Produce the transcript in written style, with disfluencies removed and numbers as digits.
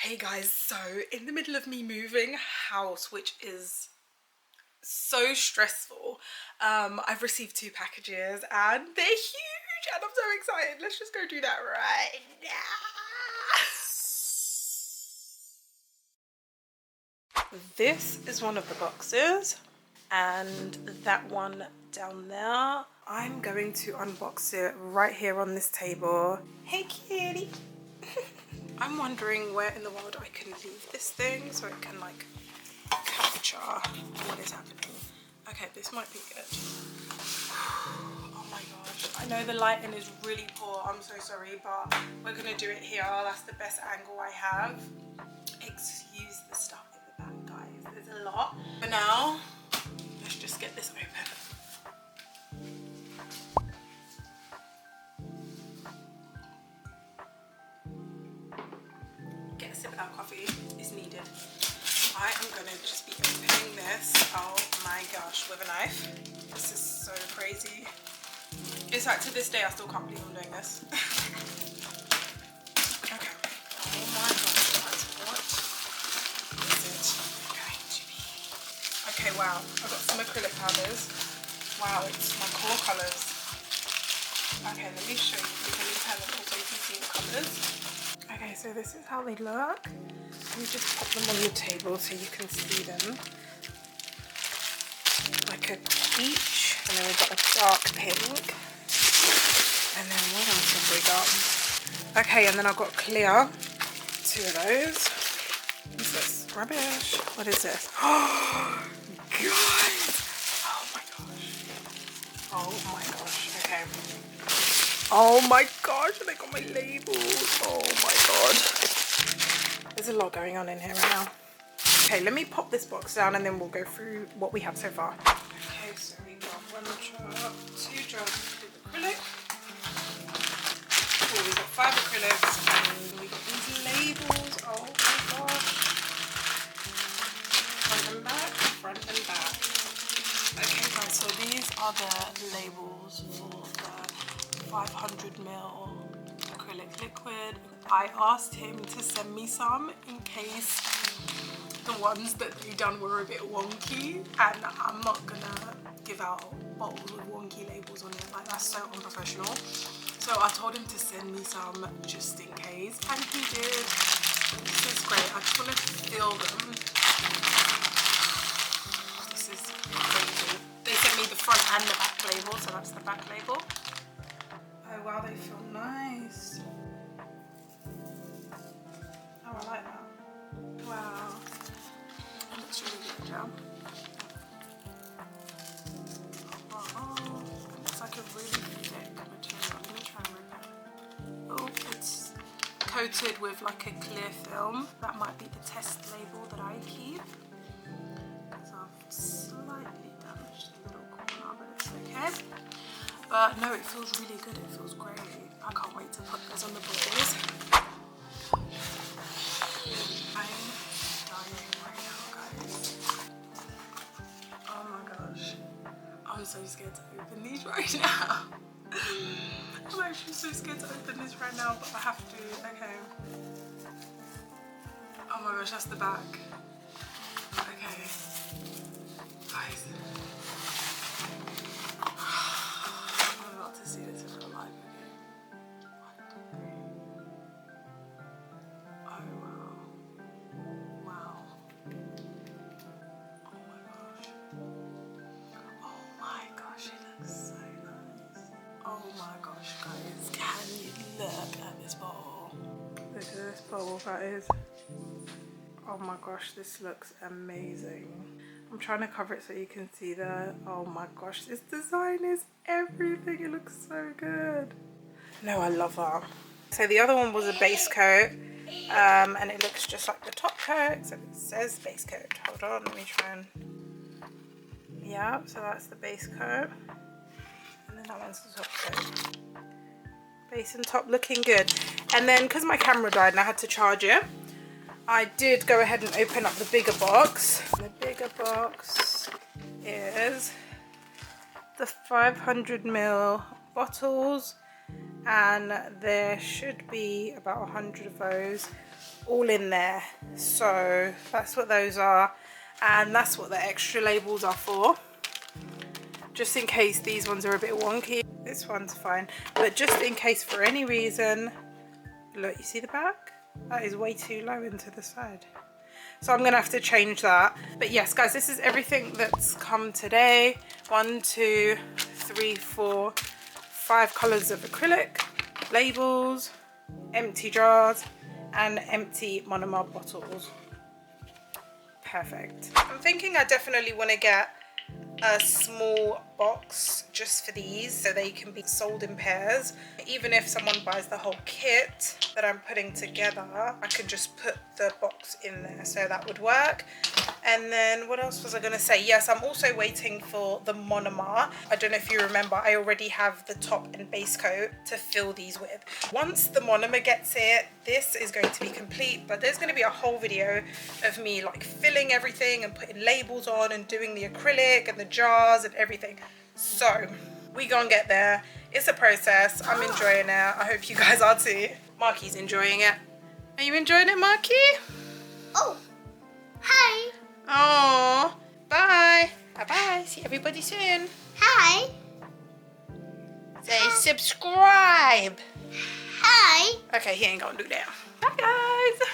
Hey guys, so in the middle of me moving house, which is so stressful, I've received 2 packages and they're huge and I'm so excited. Let's just go do that right now. This is one of the boxes and that one down there. I'm going to unbox it right here on this table. Hey kitty. I'm wondering where in the world I can leave this thing so it can like capture what is happening. Okay, this might be good. Oh my gosh, I know the lighting is really poor, I'm so sorry, but we're gonna do it here. That's the best angle I have. Excuse the stuff in the back, guys, there's a lot. For now, let's just get this open. Get a sip of that coffee is needed. I am gonna just be opening this, oh my gosh, with a knife. This is so crazy. In fact, to this day, I still can't believe I'm doing this. Okay. Oh my gosh, what is it going to be? Okay, wow. I've got some acrylic powders. Wow, it's my core colours. Okay, let me show you. Let me turn them so you can see the colours. Okay, so this is how they look. Let me just pop them on the table so you can see them. Like a peach, and then we've got a dark pink. And then what else have we got? Okay, and then I've got clear. 2 of those. What's this? Rubbish. What is this? Oh, God. Oh my gosh. Oh my gosh. Okay. Oh my gosh, they got my labels. Oh my god. There's a lot going on in here right now. Okay, let me pop this box down and then we'll go through what we have so far. Okay, so we got 1 jar, 2 jars of acrylic. Oh, we got 5 acrylics and we got these labels. Oh my gosh. Front and back, front and back. Okay guys, so these are the labels for the 500ml acrylic liquid. I asked him to send me some in case the ones that they done were a bit wonky, and I'm not gonna give out bottles with wonky labels on it, like that's so unprofessional. So I told him to send me some just in case, and he did. This is great. I just want to feel them. This is crazy. They sent me the front and the back label, so that's the back label. Oh wow, they feel nice. Oh, I like that. Wow. That looks really good, yeah. Oh, it looks like a really thick material. Let me try and rip it. Oh, it's coated with like a clear film. That might be the test label that I keep. Because I've slightly damaged the little corner, but it's okay. But no, it feels really good, it feels great. I can't wait to put those on the bottles. I'm dying right now, guys. Oh my gosh. I'm so scared to open these right now. I'm actually so scared to open this right now, but I have to, okay. Oh my gosh, that's the back. Okay. Guys. See this in real life again. 1, 2, 3. Oh wow. Wow. Oh my gosh. Oh my gosh, it looks so nice. Oh my gosh, guys, can you look at this bottle? Look at this bottle, that is. Oh my gosh, this looks amazing. I'm trying to cover it so you can see that. Oh my gosh, this design is everything. It looks so good. No, I love her. So the other one was a base coat, and it looks just like the top coat. So it says base coat. Hold on, let me try and... Yeah, so that's the base coat. And then that one's the top coat. Base and top looking good. And then, because my camera died and I had to charge it, I did go ahead and open up the bigger box. The bigger box is the 500ml bottles, and there should be about 100 of those. all in there. So that's what those are, and that's what the extra labels are for, just in case these ones are a bit wonky. This one's fine, but just in case for any reason, look, you see the back? That is way too low into the side. So I'm gonna have to change that. But yes, guys, this is everything that's come today. 1, 2, 3, 4, 5 colors of acrylic, labels, empty jars, and empty monomer bottles. Perfect. I'm thinking I definitely want to get a small box just for these so they can be sold in pairs. Even if someone buys the whole kit that I'm putting together, I could just put the box in there, so that would work. And then what else was I gonna say? Yes, I'm also waiting for the monomer. I don't know if you remember, I already have the top and base coat to fill these with. Once the monomer gets here, this is going to be complete, but there's going to be a whole video of me like filling everything and putting labels on and doing the acrylic and the jars and everything. So we gonna get there. It's a process. I'm enjoying it. I hope you guys are too. Marky's enjoying it. Are you enjoying it, Marky? Oh, hi. Oh, bye. Bye-bye. See everybody soon. Hi. Say subscribe. Hi. Okay, he ain't gonna do that. Bye, guys.